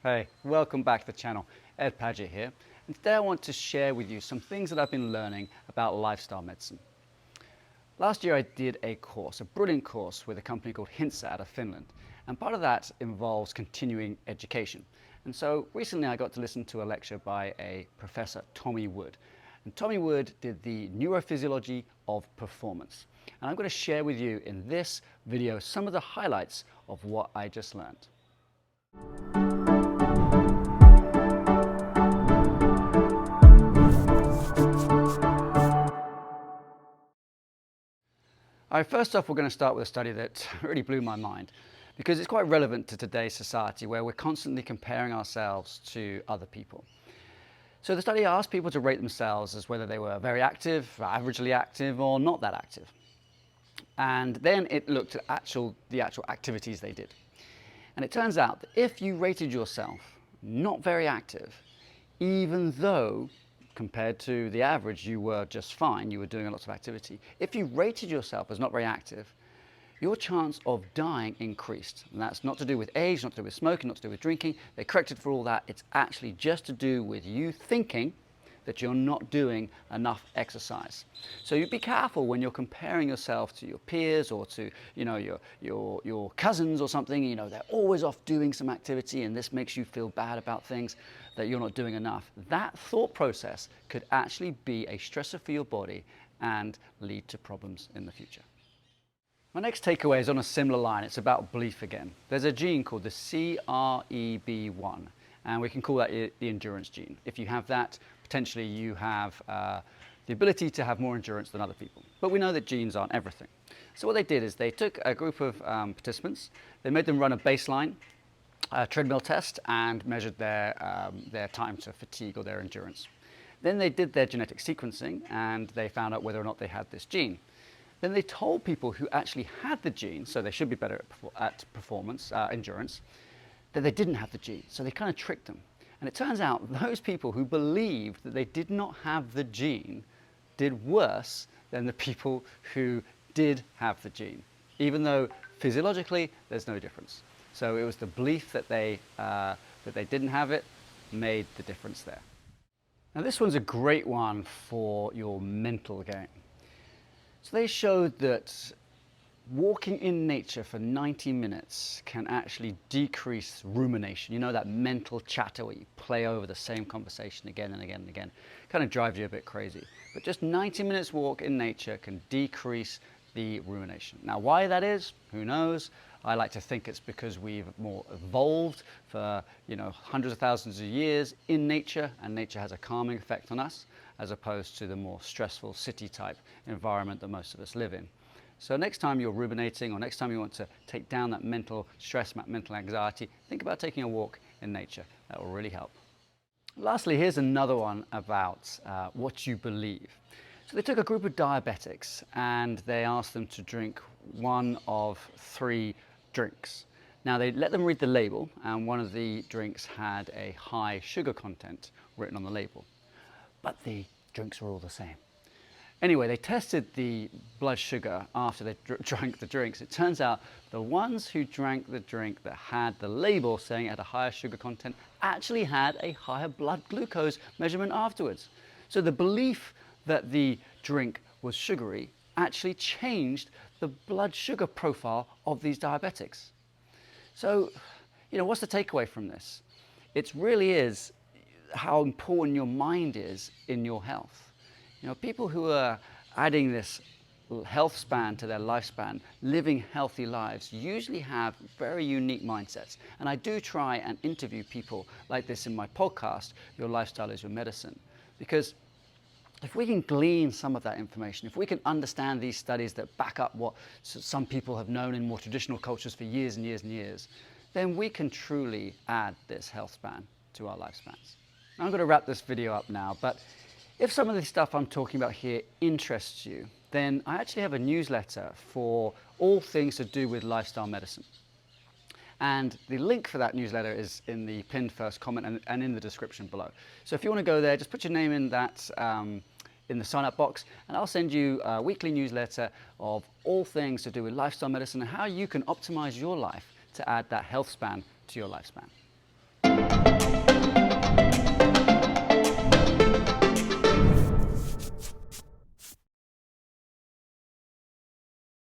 Hey, welcome back to the channel. Ed Paget here, and today I want to share with you some things that I've been learning about lifestyle medicine. Last year I did a course, a brilliant course with a company called healthspan out of Finland, and part of that involves continuing education. And so recently I got to listen to a lecture by a professor, Tommy Wood. And Tommy Wood did the neurophysiology of performance. And I'm going to share with you in this video some of the highlights of what I just learned. All right, first off, we're going to start with a study that really blew my mind because it's quite relevant to today's society where we're constantly comparing ourselves to other people. So the study asked people to rate themselves as whether they were very active, averagely active, or not that active. And then it looked at the actual activities they did. And it turns out that if you rated yourself not very active, even though compared to the average, you were just fine, you were doing a lot of activity. If you rated yourself as not very active, your chance of dying increased. And that's not to do with age, not to do with smoking, not to do with drinking. They corrected for all that. It's actually just to do with you thinking that you're not doing enough exercise. So you be careful when you're comparing yourself to your peers or to your cousins or something. They're always off doing some activity and this makes you feel bad about things that you're not doing enough. That thought process could actually be a stressor for your body and lead to problems in the future. My next takeaway is on a similar line. It's about belief again. There's a gene called the CREB1, and we can call that the endurance gene. If you have that, potentially you have the ability to have more endurance than other people. But we know that genes aren't everything. So what they did is they took a group of participants, they made them run a baseline treadmill test and measured their time to fatigue or their endurance. Then they did their genetic sequencing and they found out whether or not they had this gene. Then they told people who actually had the gene, so they should be better at performance, endurance, that they didn't have the gene. So they kind of tricked them. And it turns out those people who believed that they did not have the gene did worse than the people who did have the gene, even though physiologically there's no difference. So it was the belief that they didn't have it made the difference there. Now this one's a great one for your mental game. So they showed that walking in nature for 90 minutes can actually decrease rumination. You know, that mental chatter where you play over the same conversation again and again and again. Kind of drives you a bit crazy. But just 90 minutes walk in nature can decrease the rumination. Now why that is, who knows? I like to think it's because we've more evolved for hundreds of thousands of years in nature, and nature has a calming effect on us as opposed to the more stressful city type environment that most of us live in. So next time you're ruminating or next time you want to take down that mental stress, mental anxiety, think about taking a walk in nature. That will really help. Lastly, here's another one about what you believe. So they took a group of diabetics and they asked them to drink one of 3 drinks. Now they let them read the label, and one of the drinks had a high sugar content written on the label, but the drinks were all the same. Anyway, they tested the blood sugar after they drank the drinks. It turns out the ones who drank the drink that had the label saying it had a higher sugar content actually had a higher blood glucose measurement afterwards. So the belief that the drink was sugary actually changed the blood sugar profile of these diabetics. So, what's the takeaway from this? It really is how important your mind is in your health. People who are adding this health span to their lifespan, living healthy lives, usually have very unique mindsets. And I do try and interview people like this in my podcast, Your Lifestyle is Your Medicine, because if we can glean some of that information, if we can understand these studies that back up what some people have known in more traditional cultures for years and years and years, then we can truly add this health span to our lifespans. Now, I'm going to wrap this video up now, but if some of the stuff I'm talking about here interests you, then I actually have a newsletter for all things to do with lifestyle medicine. And the link for that newsletter is in the pinned first comment and in the description below. So if you want to go there, just put your name in that in the sign up box, and I'll send you a weekly newsletter of all things to do with lifestyle medicine and how you can optimize your life to add that health span to your lifespan.